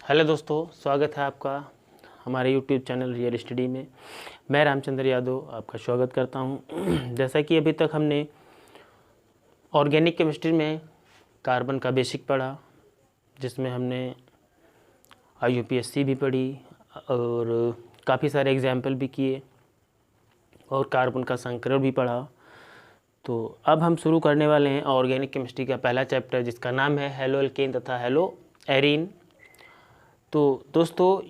Hello दोस्तों, स्वागत है आपका हमारे यूट्यूब चैनल रियल स्टडी में। मैं रामचंद्र यादव आपका स्वागत करता हूं। जैसा कि अभी तक हमने ऑर्गेनिक केमिस्ट्री में कार्बन का बेसिक पढ़ा, जिसमें हमने IUPAC भी पढ़ी और काफ़ी सारे एग्जाम्पल भी किए और कार्बन का संकरण भी पढ़ा। तो अब हम शुरू करने वाले हैं ऑर्गेनिक केमिस्ट्री का पहला चैप्टर, जिसका नाम है हेलो एल्केन तथा हेलो एरीन। तो दोस्तों,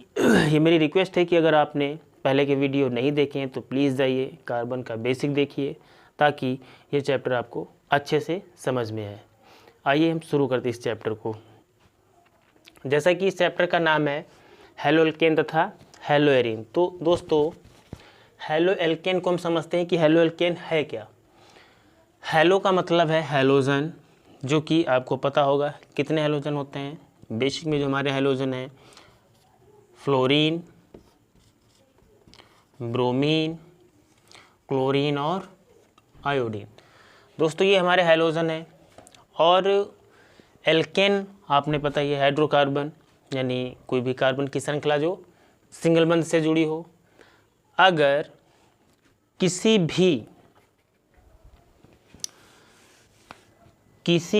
ये मेरी रिक्वेस्ट है कि अगर आपने पहले के वीडियो नहीं देखे हैं तो प्लीज़ जाइए कार्बन का बेसिक देखिए, ताकि ये चैप्टर आपको अच्छे से समझ में आए। आइए हम शुरू करते इस चैप्टर को। जैसा कि इस चैप्टर का नाम है हेलो एल्केन तथा हेलो एरीन। तो दोस्तों, हेलो एल्केन को हम समझते हैं कि हेलो एल्केन है क्या। हेलो का मतलब है हेलोजन, जो कि आपको पता होगा कितने हेलोजन होते हैं। बेसिक में जो हमारे हेलोजन हैं, फ्लोरीन, ब्रोमीन, क्लोरीन और आयोडीन। दोस्तों, ये हमारे हेलोजन हैं। और एल्केन आपने पता ही है, हाइड्रोकार्बन, यानी कोई भी कार्बन की श्रृंखला जो सिंगल बंध से जुड़ी हो। अगर किसी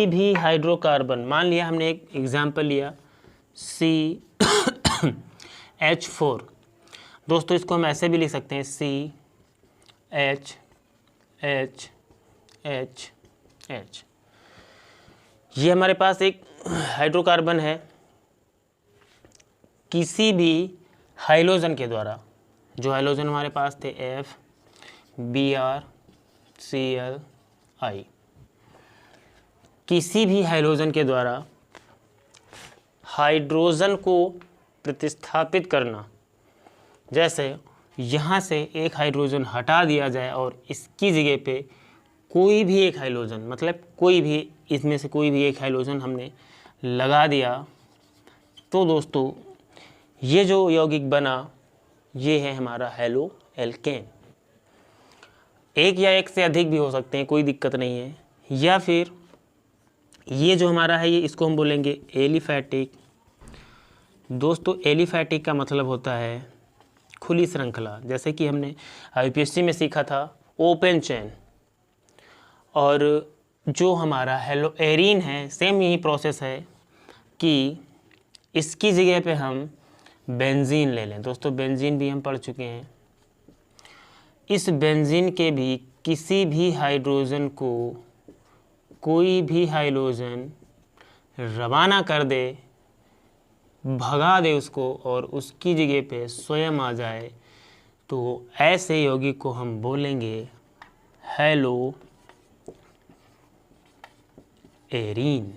भी हाइड्रोकार्बन, मान लिया हमने एक एग्जाम्पल लिया CH4। दोस्तों, इसको हम ऐसे भी लिख सकते हैं CHHHH। ये हमारे पास एक हाइड्रोकार्बन है। किसी भी हाइलोजन के द्वारा, जो हाइलोजन हमारे पास थे FBrClI, किसी भी हाइड्रोजन के द्वारा हाइड्रोजन को प्रतिस्थापित करना, जैसे यहाँ से एक हाइड्रोजन हटा दिया जाए और इसकी जगह पे कोई भी एक हाइड्रोजन, मतलब कोई भी इसमें से कोई भी एक हाइड्रोजन हमने लगा दिया, तो दोस्तों ये जो यौगिक बना, ये है हमारा हेलो एल्केन। एक या एक से अधिक भी हो सकते हैं, कोई दिक्कत नहीं है। या फिर ये जो हमारा है, ये इसको हम बोलेंगे एलिफैटिक। दोस्तों, एलिफैटिक का मतलब होता है खुली श्रृंखला। जैसे कि हमने IUPAC में सीखा था ओपन चेन। और जो हमारा हेलो एरीन है, सेम यही प्रोसेस है कि इसकी जगह पे हम बेंजीन ले लें। दोस्तों, बेंजीन भी हम पढ़ चुके हैं। इस बेंजीन के भी किसी भी हाइड्रोजन को कोई भी हाइड्रोजन रवाना कर दे, भगा दे उसको, और उसकी जगह पे स्वयं आ जाए, तो ऐसे यौगिक को हम बोलेंगे हेलो एरीन।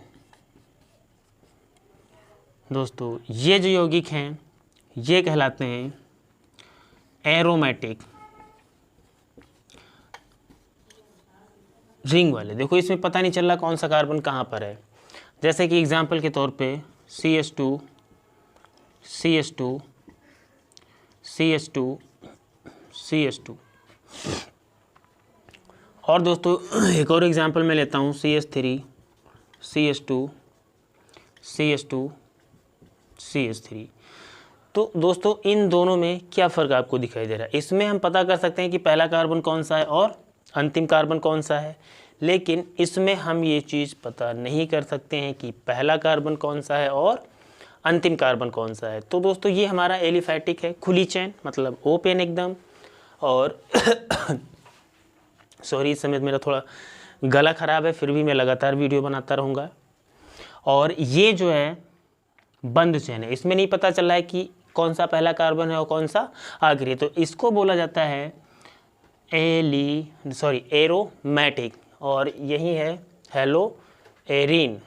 दोस्तों, ये जो यौगिक हैं, ये कहलाते हैं एरोमेटिक रिंग वाले। देखो, इसमें पता नहीं चल रहा कौन सा कार्बन कहाँ पर है। जैसे कि एग्जाम्पल के तौर पे CH2 CH2 CH2 CH2। और दोस्तों, एक और एग्जाम्पल मैं लेता हूँ CH3 CH2 CH2 CH3। तो दोस्तों, इन दोनों में क्या फ़र्क आपको दिखाई दे रहा है? इसमें हम पता कर सकते हैं कि पहला कार्बन कौन सा है और अंतिम कार्बन कौन सा है, लेकिन इसमें हम ये चीज़ पता नहीं कर सकते हैं कि पहला कार्बन कौन सा है और अंतिम कार्बन कौन सा है। तो दोस्तों, ये हमारा एलिफैटिक है, खुली चैन, मतलब ओपन एकदम। और सॉरी, इस समय मेरा थोड़ा गला ख़राब है, फिर भी मैं लगातार वीडियो बनाता रहूँगा। और ये जो है बंद चैन है, इसमें नहीं पता चल रहा है कि कौन सा पहला कार्बन है और कौन सा आखिरी। तो इसको बोला जाता है एरोमेटिक, और यही है हेलो एरीन।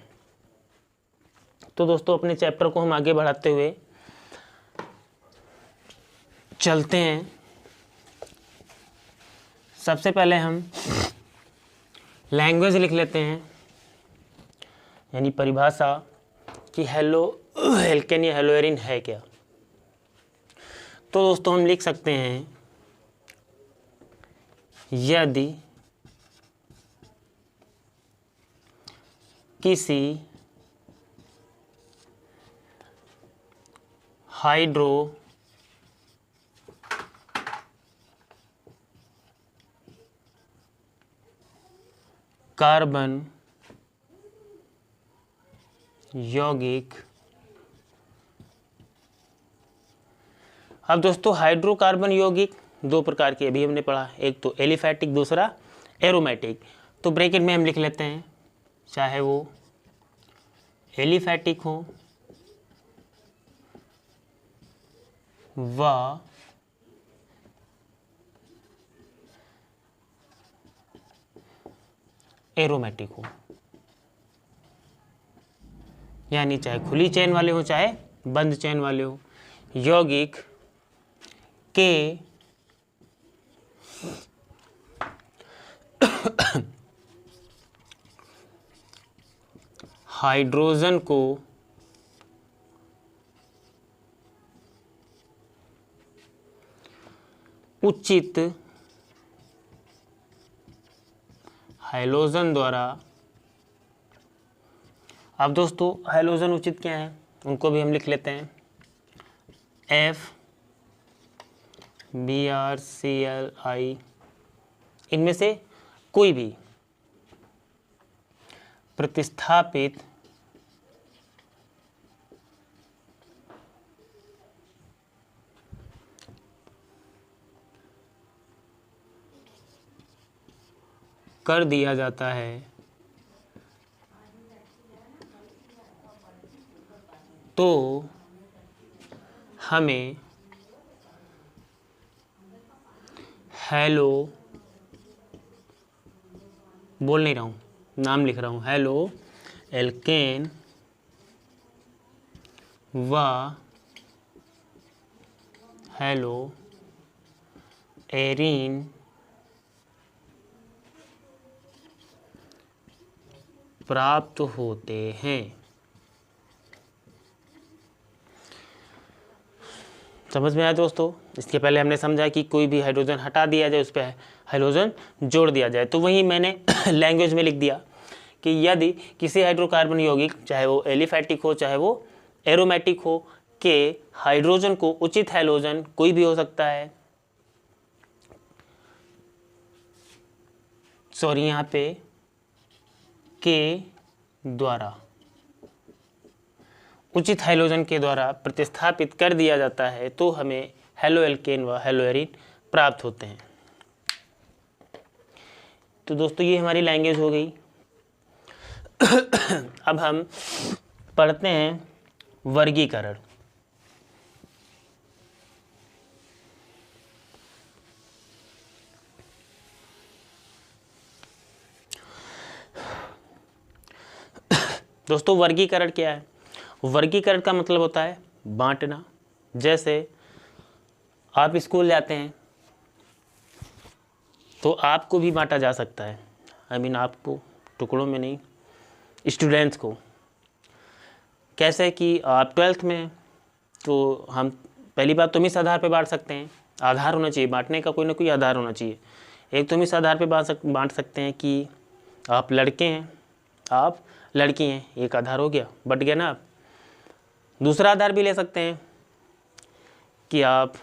तो दोस्तों, अपने चैप्टर को हम आगे बढ़ाते हुए चलते हैं। सबसे पहले हम लैंग्वेज लिख लेते हैं, यानी परिभाषा, कि हेलो एल्केन या हेलो एरीन है क्या। तो दोस्तों, हम लिख सकते हैं, यदि किसी हाइड्रो कार्बन यौगिक। अब दोस्तों हाइड्रोकार्बन यौगिक दो प्रकार के अभी हमने पढ़ा, एक तो एलिफैटिक, दूसरा एरोमेटिक। तो ब्रैकेट में हम लिख लेते हैं, चाहे वो एलिफैटिक हो व एरोमेटिक हो, यानी चाहे खुली चेन वाले हो चाहे बंद चेन वाले हो, यौगिक के हाइड्रोजन को उचित हैलोजन द्वारा। अब दोस्तों हैलोजन उचित क्या है, उनको भी हम लिख लेते हैं, FBrCl, इनमें से कोई भी प्रतिस्थापित कर दिया जाता है तो हमें हेलो, बोल नहीं रहा हूँ, नाम लिख रहा हूँ, हेलो एल्केन व हेलो एरीन प्राप्त होते हैं। समझ में आया दोस्तों? इसके पहले हमने समझा कि कोई भी हाइड्रोजन हटा दिया जाए, उस पर हाइड्रोजन जोड़ दिया जाए। तो वही मैंने लैंग्वेज में लिख दिया कि यदि किसी हाइड्रोकार्बन यौगिक, चाहे वो एलिफैटिक हो चाहे वो एरोमेटिक हो, के हाइड्रोजन को उचित हैलोजन, कोई भी हो सकता है, सॉरी यहाँ पे के द्वारा, उचित हैलोजन के द्वारा प्रतिस्थापित कर दिया जाता है तो हमें हेलो एल्केन व हेलो एरीन प्राप्त होते हैं। तो दोस्तों ये हमारी लैंग्वेज हो गई। अब हम पढ़ते हैं वर्गीकरण। दोस्तों वर्गीकरण क्या है? वर्गीकरण का मतलब होता है बांटना। जैसे आप स्कूल जाते हैं तो आपको भी बांटा जा सकता है, आपको टुकड़ों में नहीं, स्टूडेंट्स को। कैसे कि आप 12th में, तो हम पहली बात तुम इस आधार पे बांट सकते हैं, आधार होना चाहिए, बांटने का कोई ना कोई आधार होना चाहिए। एक तुम इस आधार पे बांट सकते हैं कि आप लड़के हैं, आप लड़की हैं, एक आधार हो गया, बट गया ना आप। दूसरा आधार भी ले सकते हैं कि आप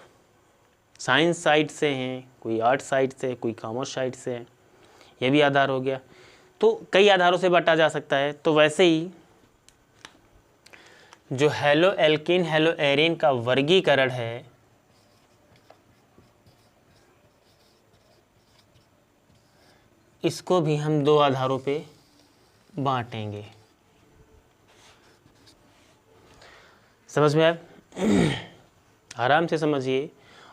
साइंस साइड से हैं, कोई आर्ट साइड से, कोई कॉमर्स साइड से है, ये भी आधार हो गया। तो कई आधारों से बांटा जा सकता है। तो वैसे ही जो हेलो एल्कीन हेलो एरीन का वर्गीकरण है, इसको भी हम दो आधारों पे बांटेंगे। समझ में आया? आराम से समझिए।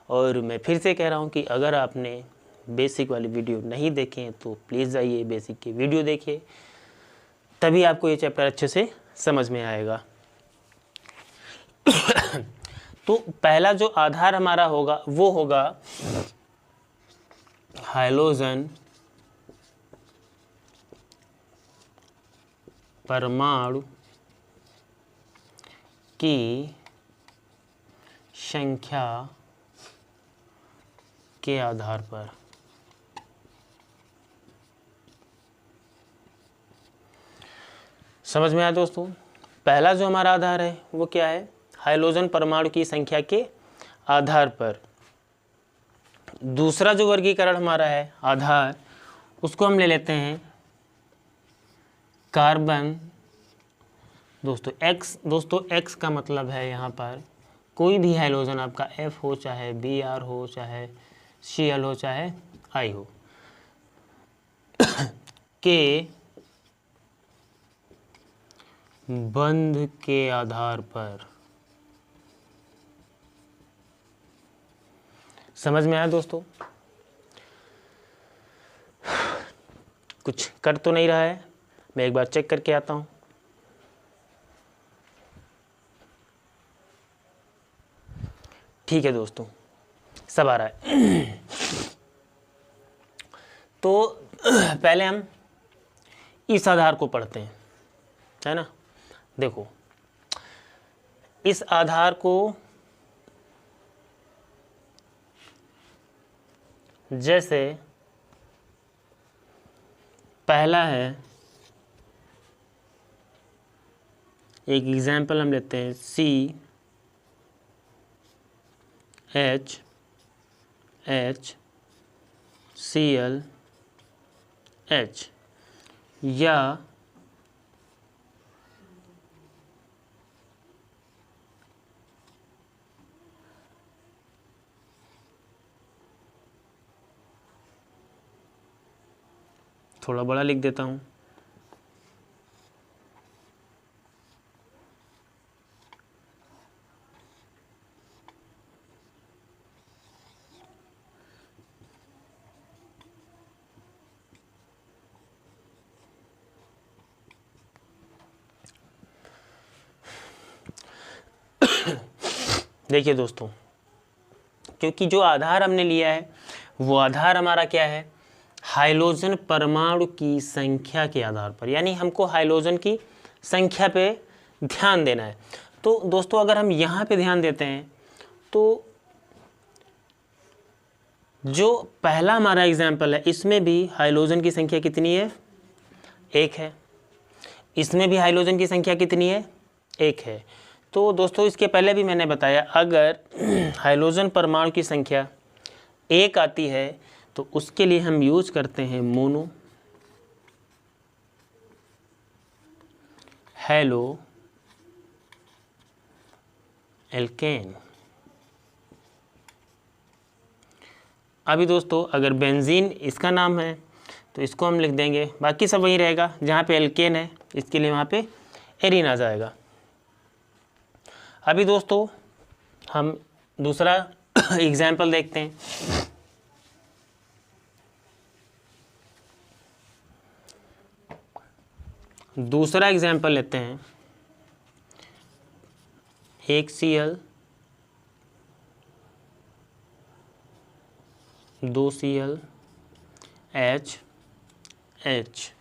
और मैं फिर से कह रहा हूँ कि अगर आपने बेसिक वाली वीडियो नहीं देखे हैं तो प्लीज़ जाइए बेसिक की वीडियो देखिए, तभी आपको ये चैप्टर अच्छे से समझ में आएगा। तो पहला जो आधार हमारा होगा वो होगा हाइड्रोजन परमाणु की संख्या के आधार पर। समझ में आया दोस्तों? पहला जो हमारा आधार है वो क्या है? हाइड्रोजन परमाणु की संख्या के आधार पर। दूसरा जो वर्गीकरण हमारा है आधार, उसको हम ले लेते हैं कार्बन। दोस्तों एक्स का मतलब है यहाँ पर कोई भी हाइड्रोजन आपका F हो, चाहे Br हो, चाहे Cl हो, चाहे I हो, के बंध के आधार पर। समझ में आया दोस्तों? कुछ कर तो नहीं रहा है, मैं एक बार चेक करके आता हूँ। ठीक है दोस्तों, सब आ रहा है। तो पहले हम इस आधार को पढ़ते हैं, है ना। देखो, इस आधार को जैसे पहला है, एक एग्जाम्पल हम लेते हैं CHHClH, या थोड़ा बड़ा लिख देता हूँ, देखिए दोस्तों, क्योंकि जो आधार हमने लिया है वो आधार हमारा क्या है, हाइड्रोजन परमाणु की संख्या के आधार पर, यानी हमको हाइड्रोजन की संख्या पे ध्यान देना है। तो दोस्तों अगर हम यहाँ पे ध्यान देते हैं तो जो पहला हमारा एग्जाम्पल है इसमें भी हाइड्रोजन की संख्या कितनी है, 1 है। इसमें भी हाइड्रोजन की संख्या कितनी है, 1 है। तो दोस्तों इसके पहले भी मैंने बताया, अगर हाइड्रोजन परमाणु की संख्या 1 आती है तो उसके लिए हम यूज करते हैं मोनो हेलो एल्केन। अभी दोस्तों अगर बेंजीन इसका नाम है तो इसको हम लिख देंगे, बाकी सब वही रहेगा, जहाँ पे एल्केन है इसके लिए वहाँ पे एरिन आ जाएगा। अभी दोस्तों हम दूसरा एग्जाम्पल देखते हैं। दूसरा एग्जाम्पल लेते हैं, एक Cl, 2 Cl H H।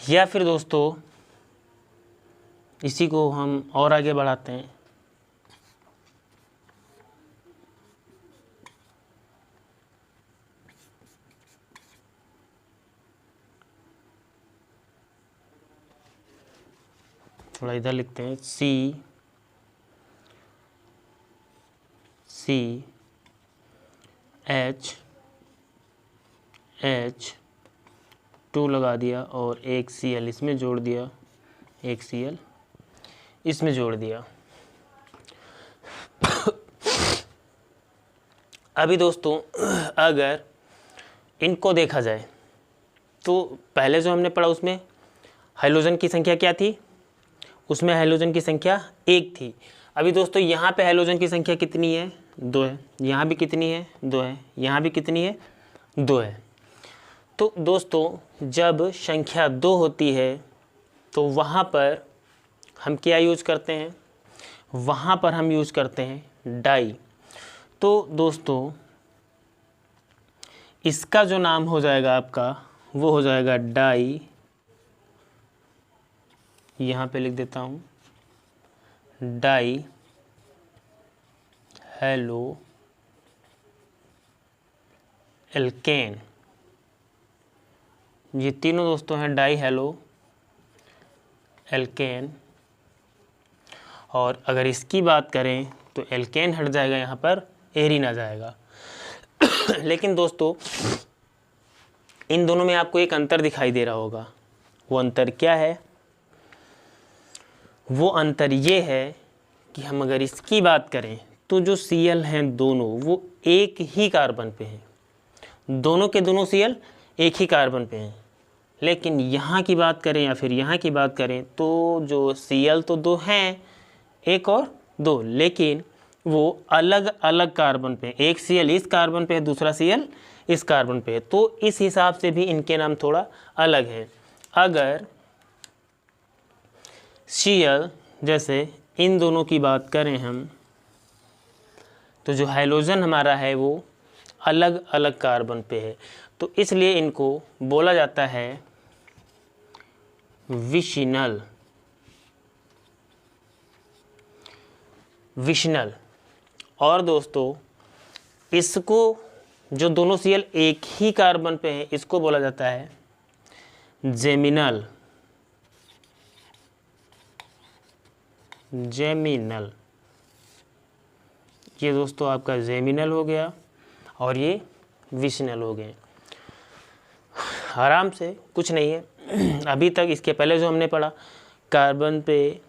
या फिर दोस्तों इसी को हम और आगे बढ़ाते हैं, थोड़ा इधर लिखते हैं CH2 लगा दिया और एक Cl इसमें जोड़ दिया, एक Cl इसमें जोड़ दिया। अभी दोस्तों अगर इनको देखा जाए तो पहले जो हमने पढ़ा उसमें हाइड्रोजन की संख्या क्या थी, उसमें हाइड्रोजन की संख्या 1 थी। अभी दोस्तों यहाँ पे हाइड्रोजन की संख्या कितनी है, 2 है। यहाँ भी कितनी है, 2 है। यहाँ भी कितनी है, 2 है। तो दोस्तों जब संख्या 2 होती है तो वहाँ पर हम क्या यूज करते हैं, वहाँ पर हम यूज करते हैं डाई। तो दोस्तों इसका जो नाम हो जाएगा आपका वो हो जाएगा डाई, यहाँ पे लिख देता हूँ डाई हेलो एल्केन। ये तीनों दोस्तों हैं डाई हेलो एल्केन। और अगर इसकी बात करें तो एल्केन हट जाएगा, यहाँ पर एरीन आ जाएगा। लेकिन दोस्तों इन दोनों में आपको एक अंतर दिखाई दे रहा होगा। वो अंतर क्या है? वो अंतर ये है कि हम अगर इसकी बात करें तो जो Cl हैं दोनों वो एक ही कार्बन पे हैं, दोनों के दोनों Cl एक ही कार्बन पे हैं। लेकिन यहाँ की बात करें या फिर यहाँ की बात करें तो जो Cl तो दो हैं, एक और दो, लेकिन वो अलग अलग कार्बन पे, एक Cl इस कार्बन पे है, दूसरा Cl इस कार्बन पे है। तो इस हिसाब से भी इनके नाम थोड़ा अलग हैं। अगर Cl जैसे इन दोनों की बात करें हम, तो जो हाइड्रोजन हमारा है वो अलग अलग कार्बन पे है, तो इसलिए इनको बोला जाता है विशिनल। विशनल। और दोस्तों इसको जो दोनों Cl एक ही कार्बन पे हैं इसको बोला जाता है जेमिनल। जेमिनल। ये दोस्तों आपका जेमिनल हो गया और ये विशनल हो गए। आराम से, कुछ नहीं है। अभी तक इसके पहले जो हमने पढ़ा, कार्बन पे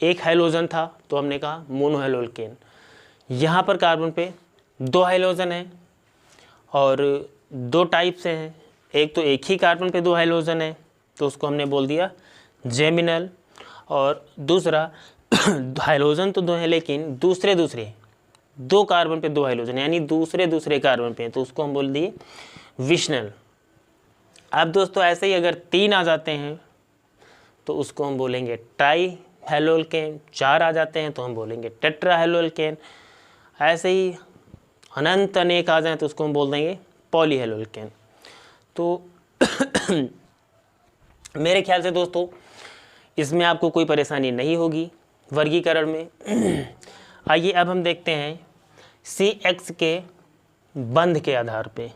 एक हाइड्रोजन था तो हमने कहा मोनोहाइड्रोल्केन। यहाँ पर कार्बन पे दो हाइड्रोजन है और दो टाइप से हैं। एक तो एक ही कार्बन पे दो हाइड्रोजन है तो उसको हमने बोल दिया जेमिनल, और दूसरा हाइड्रोजन तो दो है लेकिन दूसरे दो कार्बन पे दो हाइड्रोजन यानी दूसरे कार्बन पे हैं तो उसको हम बोल दिए विशनल। अब दोस्तों ऐसे ही अगर तीन आ जाते हैं तो उसको हम बोलेंगे ट्राई हेलोल्केन, चार आ जाते हैं तो हम बोलेंगे टेट्रा हेलोल्केन, ऐसे ही अनंत अनेक आ जाएं तो उसको हम बोल देंगे पॉली हेलोल्केन। तो मेरे ख्याल से दोस्तों इसमें आपको कोई परेशानी नहीं होगी वर्गीकरण में। आइए अब हम देखते हैं CX के बंध के आधार पे।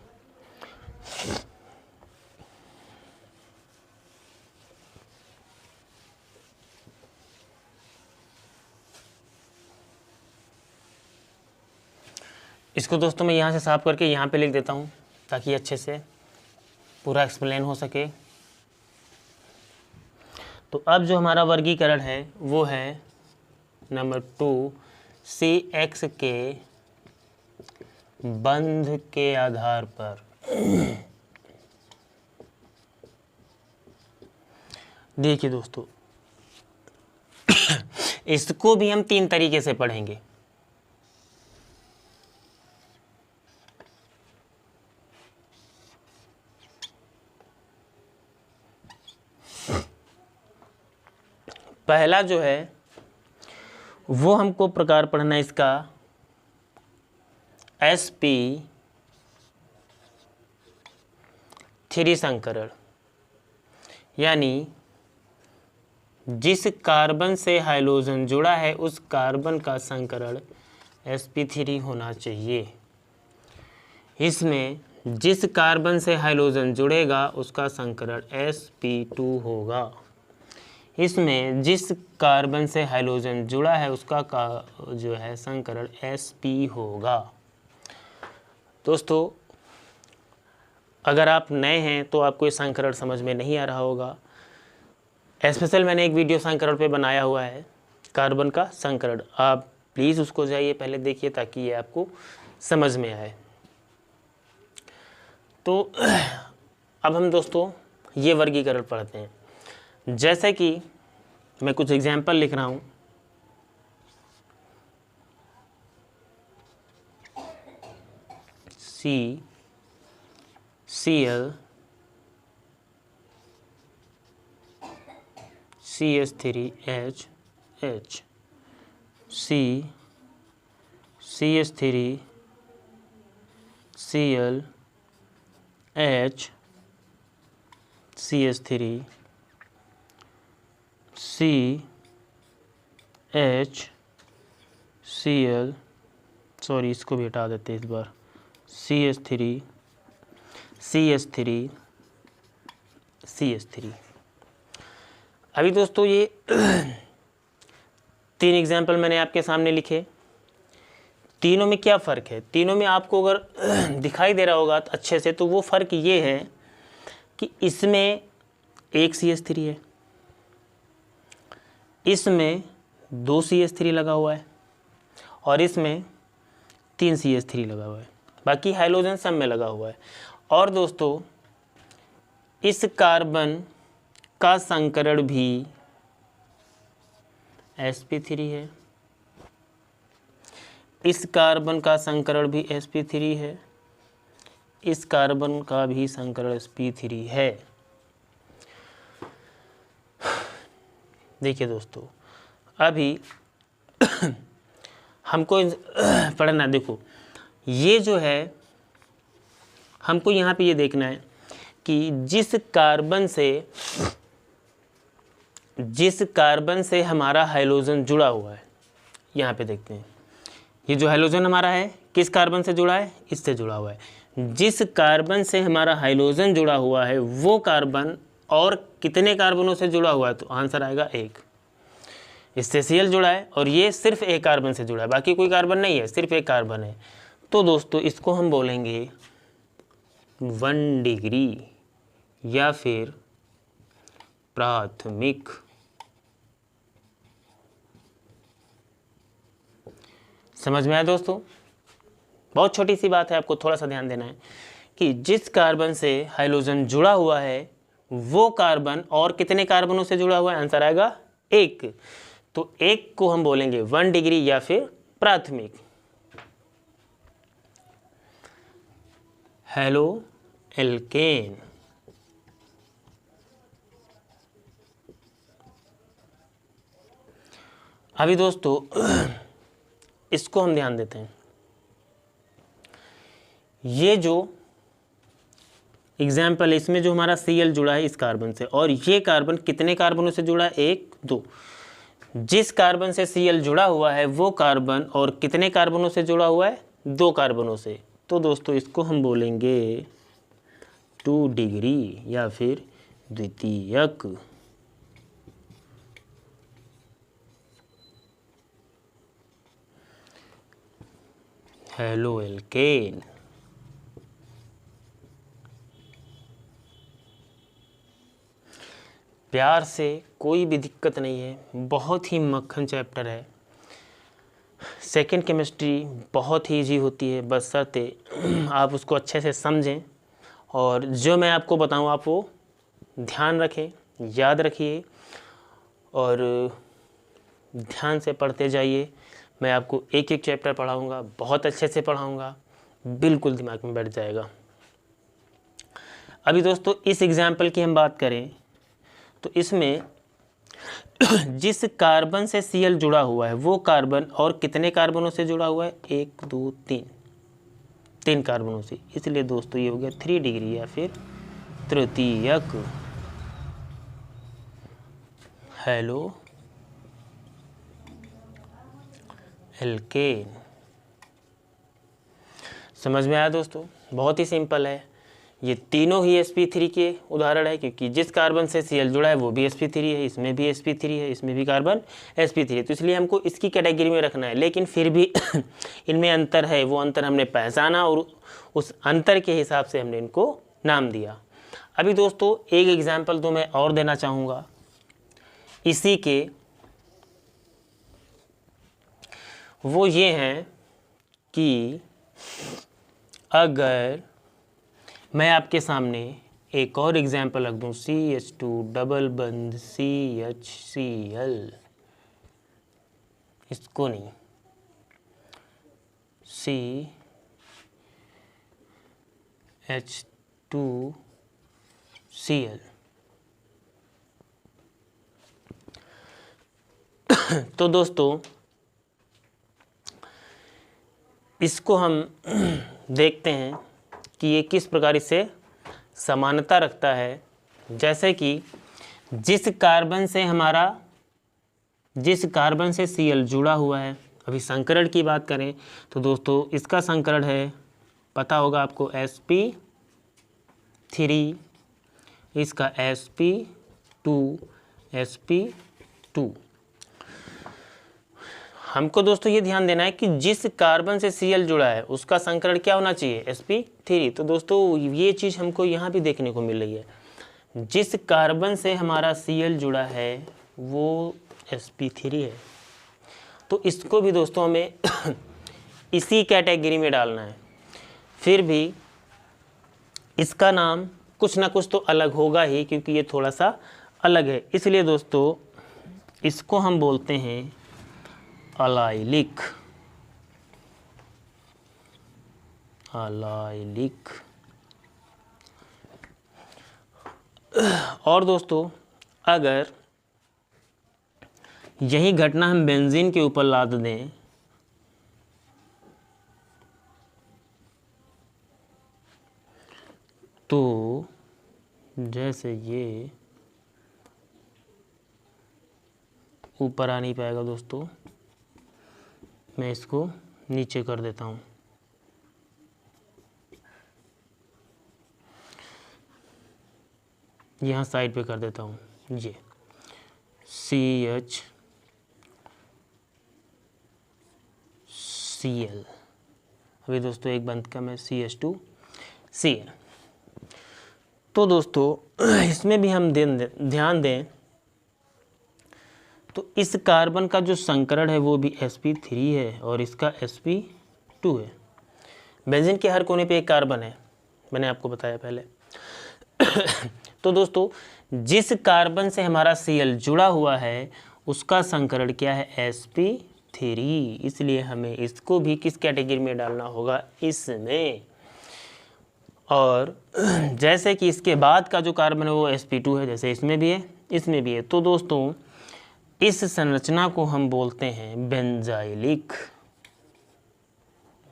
इसको दोस्तों मैं यहाँ से साफ करके यहाँ पे लिख देता हूँ ताकि अच्छे से पूरा एक्सप्लेन हो सके। तो अब जो हमारा वर्गीकरण है वो है नंबर 2 CX के बंध के आधार पर। देखिए दोस्तों इसको भी हम तीन तरीके से पढ़ेंगे। पहला जो है वो हमको प्रकार पढ़ना है इसका sp3 संकरण, यानी जिस कार्बन से हाइड्रोजन जुड़ा है उस कार्बन का संकरण sp3 होना चाहिए। इसमें जिस कार्बन से हाइड्रोजन जुड़ेगा उसका संकरण sp2 होगा। इसमें जिस कार्बन से हाइड्रोजन जुड़ा है उसका जो है संकरण sp होगा। दोस्तों अगर आप नए हैं तो आपको ये संकरण समझ में नहीं आ रहा होगा। स्पेशल मैंने एक वीडियो संकरण पे बनाया हुआ है, कार्बन का संकरण, आप प्लीज़ उसको जाइए पहले देखिए ताकि ये आपको समझ में आए। तो अब हम दोस्तों ये वर्गीकरण पढ़ते हैं। जैसे कि मैं कुछ एग्जाम्पल लिख रहा हूँ। CCl CH3H CH3Cl H CH3 CH Cl, sorry इसको भी हटा देते हैं इस बार, CH3 CH3 CH3। अभी दोस्तों ये 3 एग्जाम्पल मैंने आपके सामने लिखे। तीनों में क्या फ़र्क है, तीनों में आपको अगर दिखाई दे रहा होगा तो अच्छे से, तो वो फ़र्क ये है कि इसमें एक CH3 है, इसमें 2 CH3 लगा हुआ है और इसमें 3 CH3 लगा हुआ है, बाकी हाइड्रोजन सब में लगा हुआ है। और दोस्तों इस कार्बन का संकरण भी sp3 है, इस कार्बन का संकरण भी sp3 है, इस कार्बन का भी संकरण sp3 है। देखिए दोस्तों अभी हमको पढ़ना, देखो ये जो है हमको यहाँ पे ये देखना है कि जिस कार्बन से हमारा हाइड्रोजन जुड़ा हुआ है, यहाँ पे देखते हैं ये जो हाइड्रोजन हमारा है किस कार्बन से जुड़ा है, इससे जुड़ा हुआ है। जिस कार्बन से हमारा हाइड्रोजन जुड़ा हुआ है वो कार्बन और कितने कार्बनों से जुड़ा हुआ है, तो आंसर आएगा 1। इससे Cl जुड़ा है और ये सिर्फ एक कार्बन से जुड़ा है, बाकी कोई कार्बन नहीं है, सिर्फ एक कार्बन है। तो दोस्तों इसको हम बोलेंगे 1 डिग्री या फिर प्राथमिक। समझ में आया दोस्तों? बहुत छोटी सी बात है, आपको थोड़ा सा ध्यान देना है कि जिस कार्बन से हाइड्रोजन जुड़ा हुआ है वो कार्बन और कितने कार्बनों से जुड़ा हुआ है, आंसर आएगा 1। तो 1 को हम बोलेंगे 1 डिग्री या फिर प्राथमिक। Halo alkane. अभी दोस्तों इसको हम ध्यान देते हैं, ये जो एग्जाम्पल है इसमें जो हमारा Cl जुड़ा है इस कार्बन से, और ये कार्बन कितने कार्बनों से जुड़ा है, 1 2। जिस कार्बन से Cl जुड़ा हुआ है वो कार्बन और कितने कार्बनों से जुड़ा हुआ है, 2 कार्बनों से। तो दोस्तों इसको हम बोलेंगे 2 डिग्री या फिर द्वितीयक। Halo alkane. प्यार से कोई भी दिक्कत नहीं है, बहुत ही मक्खन चैप्टर है। सेकेंड केमिस्ट्री बहुत ही ईजी होती है, बशर्ते आप उसको अच्छे से समझें और जो मैं आपको बताऊं आप वो ध्यान रखें, याद रखिए और ध्यान से पढ़ते जाइए। मैं आपको एक एक चैप्टर पढ़ाऊंगा, बहुत अच्छे से पढ़ाऊंगा, बिल्कुल दिमाग में बैठ जाएगा। अभी दोस्तों इस एग्जाम्पल की हम बात करें तो इसमें जिस कार्बन से Cl जुड़ा हुआ है वो कार्बन और कितने कार्बनों से जुड़ा हुआ है, 1 2 3 कार्बनों से। इसलिए दोस्तों ये हो गया 3 डिग्री या फिर तृतीयक। Halo alkane. समझ में आया दोस्तों? बहुत ही सिंपल है, ये तीनों ही sp3 के उदाहरण है, क्योंकि जिस कार्बन से Cl जुड़ा है वो भी sp3 है, इसमें भी sp3 है, इसमें भी कार्बन sp3 है, तो इसलिए हमको इसकी कैटेगरी में रखना है। लेकिन फिर भी इनमें अंतर है, वो अंतर हमने पहचाना और उस अंतर के हिसाब से हमने इनको नाम दिया। अभी दोस्तों एक एग्जाम्पल तो मैं और देना चाहूँगा इसी के, वो ये हैं कि अगर मैं आपके सामने एक और एग्जाम्पल रख दूँ, CH2 डबल बंद CHCl, इसको नहीं, CH2Cl, तो दोस्तों इसको हम देखते हैं कि ये किस प्रकार इससे समानता रखता है। जैसे कि जिस कार्बन से Cl जुड़ा हुआ है, अभी संकरण की बात करें तो दोस्तों इसका संकरण है, पता होगा आपको, sp3, इसका sp2 हमको दोस्तों ये ध्यान देना है कि जिस कार्बन से Cl जुड़ा है उसका संकरण क्या होना चाहिए, sp3। तो दोस्तों ये चीज़ हमको यहाँ भी देखने को मिल रही है, जिस कार्बन से हमारा Cl जुड़ा है वो sp3 है। तो इसको भी दोस्तों हमें इसी कैटेगरी में डालना है। फिर भी इसका नाम कुछ ना कुछ तो अलग होगा ही, क्योंकि ये थोड़ा सा अलग है। इसलिए दोस्तों इसको हम बोलते हैं अलाइलिक। और दोस्तों अगर यही घटना हम बेंजीन के ऊपर लाद दें तो जैसे ये ऊपर आ नहीं पाएगा दोस्तों, मैं इसको नीचे कर देता हूँ। यहाँ साइड पे कर देता हूँ। ये CHCl, अभी दोस्तों एक बंद का मैं CH2Cl। तो दोस्तों इसमें भी हम ध्यान दें तो इस कार्बन का जो संकरण है वो भी sp3 है और इसका sp2 है। बेंजीन के हर कोने पे एक कार्बन है, मैंने आपको बताया पहले। तो दोस्तों जिस कार्बन से हमारा Cl जुड़ा हुआ है उसका संकरण क्या है, sp3। इसलिए हमें इसको भी किस कैटेगरी में डालना होगा, इसमें। और जैसे कि इसके बाद का जो कार्बन है वो sp2 है, जैसे इसमें भी है इसमें भी है। तो दोस्तों इस संरचना को हम बोलते हैं बेंजाइलिक।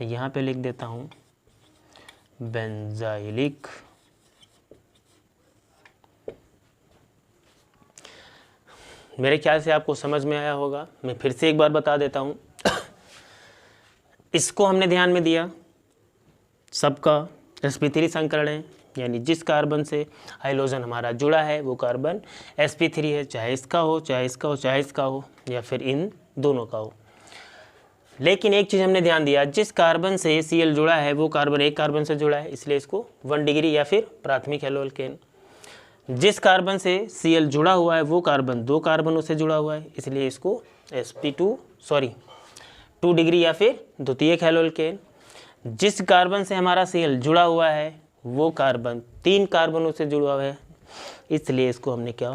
मैं यहाँ पे लिख देता हूँ बेंजाइलिक। मेरे ख्याल से आपको समझ में आया होगा, मैं फिर से एक बार बता देता हूँ। इसको हमने ध्यान में दिया, सबका sp3 संकरण है, यानी जिस कार्बन से हाइड्रोजन हमारा जुड़ा है वो कार्बन sp3 है, चाहे इसका हो चाहे इसका हो चाहे इसका हो या फिर इन दोनों का हो। लेकिन एक चीज़ हमने ध्यान दिया, जिस कार्बन से Cl जुड़ा है वो कार्बन एक कार्बन से जुड़ा है, इसलिए इसको 1 डिग्री या फिर प्राथमिक हेलोअल्केन। जिस कार्बन से Cl जुड़ा हुआ है वो कार्बन 2 कार्बनों से जुड़ा हुआ है, इसलिए इसको 2 डिग्री या फिर द्वितीयक हेलोअल्केन। जिस कार्बन से हमारा Cl जुड़ा हुआ है वो कार्बन 3 कार्बनों से जुड़ा हुआ है, इसलिए इसको हमने क्या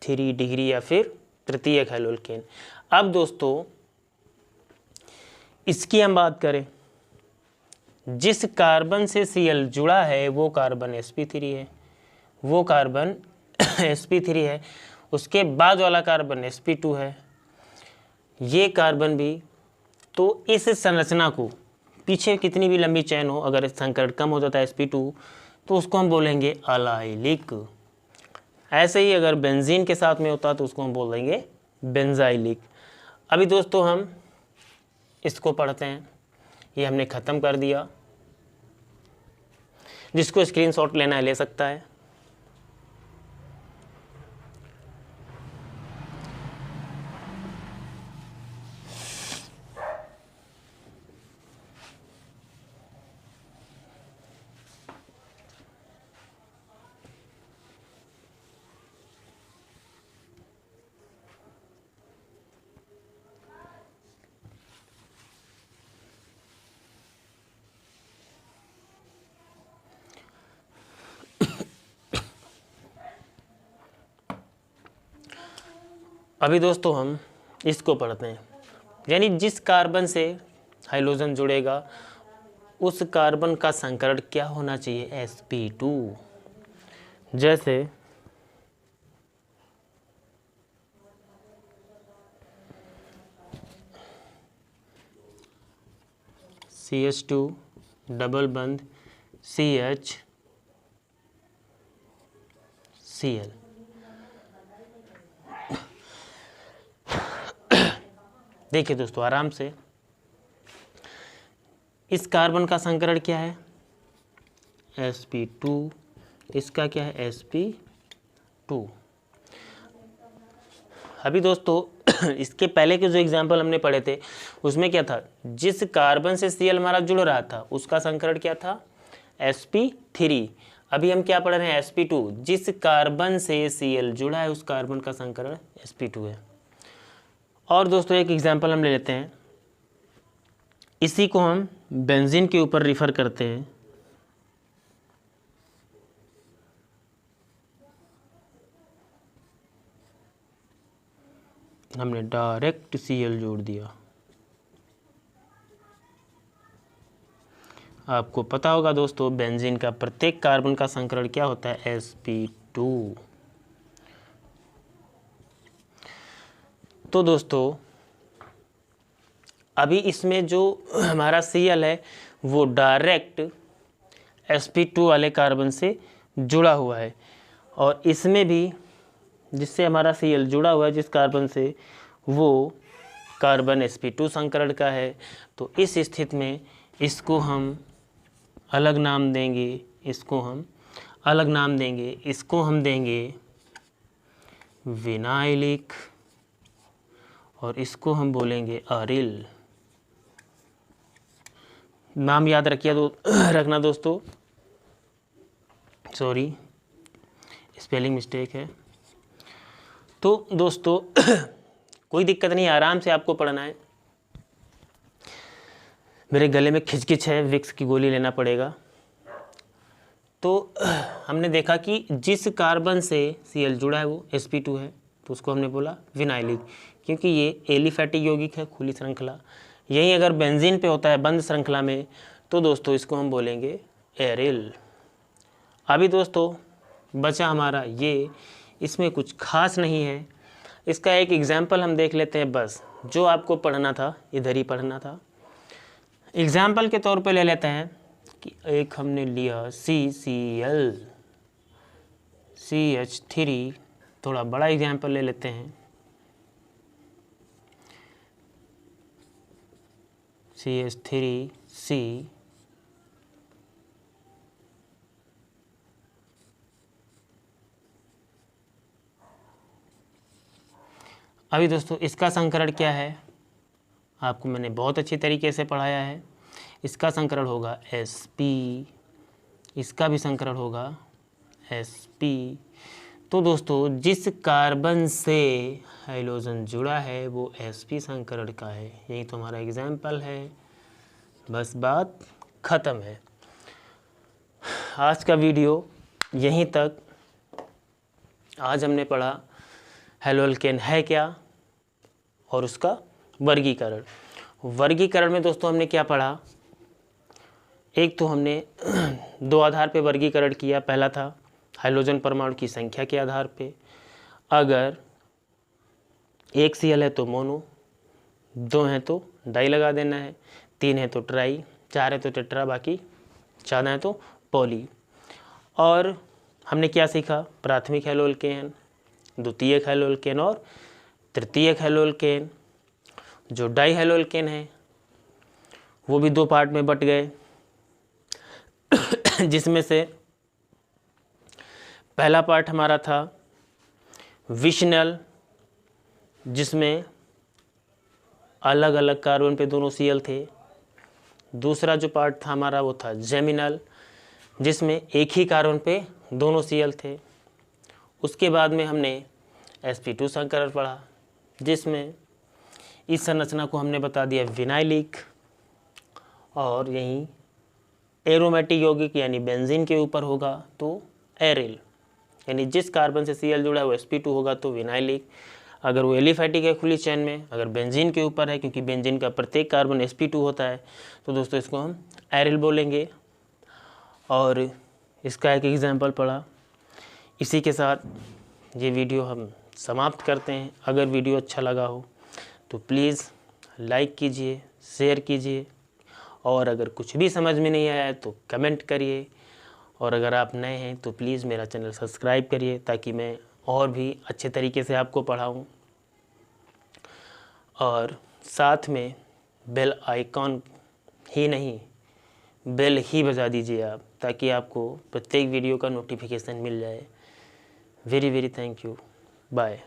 3 डिग्री या फिर तृतीयक हेलोअल्केन। अब दोस्तों इसकी हम बात करें, जिस कार्बन से Cl जुड़ा है वो कार्बन sp3 है, वो कार्बन sp3 है, उसके बाद वाला कार्बन sp2 है, ये कार्बन भी। तो इस संरचना को पीछे कितनी भी लंबी चेन हो, अगर संकरण कम हो जाता है sp2 तो उसको हम बोलेंगे अलाइलिक। ऐसे ही अगर बेंजीन के साथ में होता तो उसको हम बोल देंगे बेंजाइलिक। अभी दोस्तों हम इसको पढ़ते हैं, ये हमने ख़त्म कर दिया। जिसको स्क्रीनशॉट लेना है ले सकता है। अभी दोस्तों हम इसको पढ़ते हैं, यानी जिस कार्बन से हाइड्रोजन जुड़ेगा उस कार्बन का संकरण क्या होना चाहिए, sp2। जैसे CH2 डबल बंद CH Cl। देखिए दोस्तों आराम से, इस कार्बन का संकरण क्या है sp2, इसका क्या है sp2। अभी दोस्तों इसके पहले के जो एग्जाम्पल हमने पढ़े थे उसमें क्या था, जिस कार्बन से Cl हमारा जुड़ रहा था उसका संकरण क्या था sp3। अभी हम क्या पढ़ रहे हैं sp2, जिस कार्बन से Cl जुड़ा है उस कार्बन का संकरण sp2 है। और दोस्तों एक एग्जाम्पल हम ले लेते हैं, इसी को हम बेंजीन के ऊपर रिफर करते हैं। हमने डायरेक्ट Cl जोड़ दिया। आपको पता होगा दोस्तों बेंजीन का प्रत्येक कार्बन का संकरण क्या होता है sp2। तो दोस्तों अभी इसमें जो हमारा Cl है वो डायरेक्ट sp2 वाले कार्बन से जुड़ा हुआ है, और इसमें भी जिससे हमारा Cl जुड़ा हुआ है जिस कार्बन से, वो कार्बन sp2 संकरण का है। तो इस स्थिति में इसको हम अलग नाम देंगे, इसको हम अलग नाम देंगे, इसको हम देंगे विनाइलिक और इसको हम बोलेंगे अरिल। नाम याद रखना दोस्तों, सॉरी स्पेलिंग मिस्टेक है। तो दोस्तों कोई दिक्कत नहीं, आराम से आपको पढ़ना है। मेरे गले में खिचखिच है, विक्स की गोली लेना पड़ेगा। तो हमने देखा कि जिस कार्बन से Cl जुड़ा है वो sp2 है, तो उसको हमने बोला विनाइलिक, क्योंकि ये एलिफैटिक यौगिक है, खुली श्रृंखला। यही अगर बेंजीन पे होता है बंद श्रृंखला में, तो दोस्तों इसको हम बोलेंगे एरिल। अभी दोस्तों बचा हमारा ये, इसमें कुछ खास नहीं है। इसका एक एग्जाम्पल हम देख लेते हैं, बस जो आपको पढ़ना था इधर ही पढ़ना था। एग्जाम्पल के तौर पे ले लेते हैं कि एक हमने लिया CCl CH3, थोड़ा बड़ा एग्जाम्पल ले लेते हैं, CH3C अभी दोस्तों इसका संकरण क्या है, आपको मैंने बहुत अच्छी तरीके से पढ़ाया है। इसका संकरण होगा sp, इसका भी संकरण होगा sp। तो दोस्तों जिस कार्बन से हाइड्रोजन जुड़ा है वो sp संकरण का है। यही तो हमारा एग्जाम्पल है, बस बात ख़त्म है। आज का वीडियो यहीं तक। आज हमने पढ़ा हैलोअल्केन है क्या और उसका वर्गीकरण। वर्गीकरण में दोस्तों हमने क्या पढ़ा, एक तो हमने दो आधार पे वर्गीकरण किया। पहला था हाइड्रोजन परमाणु की संख्या के आधार पे, अगर एक Cl है तो मोनो, दो हैं तो डाई लगा देना है, तीन है तो ट्राई, चार है तो टेट्रा, बाकी 14 है तो पॉली। और हमने क्या सीखा, प्राथमिक हैलोअल्केन, द्वितीयक हैलोअल्केन और तृतीयक हैलोअल्केन। जो डाई हैलोअल्केन है वो भी दो पार्ट में बट गए, जिसमें से पहला पार्ट हमारा था विशनल, जिसमें अलग अलग कार्बन पे दोनों Cl थे। दूसरा जो पार्ट था हमारा वो था जेमिनल, जिसमें एक ही कार्बन पे दोनों Cl थे। उसके बाद में हमने sp2 संकरण पढ़ा, जिसमें इस संरचना को हमने बता दिया विनाइलिक, और यहीं एरोमेटिक यौगिक यानी बेंजीन के ऊपर होगा तो एरिल। यानी जिस कार्बन से Cl जुड़ा है वो sp2 होगा तो विनाइलिक। अगर वो एलिफैटिक है खुली चैन में, अगर बेंजीन के ऊपर है, क्योंकि बेंजीन का प्रत्येक कार्बन sp2 होता है, तो दोस्तों इसको हम एरिल बोलेंगे। और इसका एक एग्जाम्पल पढ़ा। इसी के साथ ये वीडियो हम समाप्त करते हैं। अगर वीडियो अच्छा लगा हो तो प्लीज़ लाइक कीजिए, शेयर कीजिए, और अगर कुछ भी समझ में नहीं आया तो कमेंट करिए। और अगर आप नए हैं तो प्लीज़ मेरा चैनल सब्सक्राइब करिए ताकि मैं और भी अच्छे तरीके से आपको पढ़ाऊँ। और साथ में बेल आइकॉन ही नहीं, बेल ही बजा दीजिए आप, ताकि आपको प्रत्येक वीडियो का नोटिफिकेशन मिल जाए। Very very thank you. Bye.